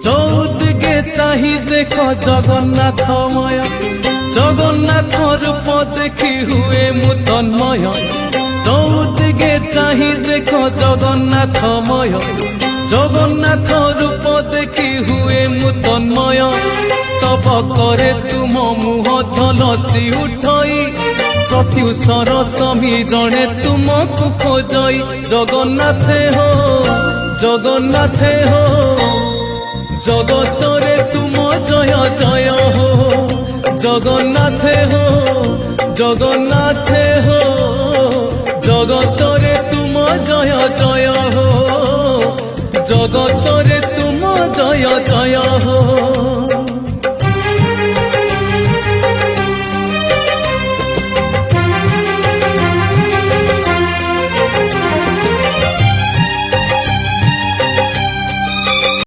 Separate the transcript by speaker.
Speaker 1: চৌদিকে চাহি দেখ জগন্নাথময়, জগন্নাথ রূপ দেখি হুয়ে মু তন্ময়। চৌদিকে চাহি দেখ জগন্নাথময়, জগন্নাথ রূপ দেখি হুয়ে মু তন্ময়। স্তব করে তুম মুহ ঝলসি উঠই, প্রত্যুষর সমীরণে তুমকু খোঁজই। জগন্নাথে হো, জগন্নাথে হো, জগতরে তুম জয় জয় হো। জগন্নাথে হো, জগন্নাথে হো, জগতরে তুম জয় জয় হো। জগতরে তুম জয় জয় হো।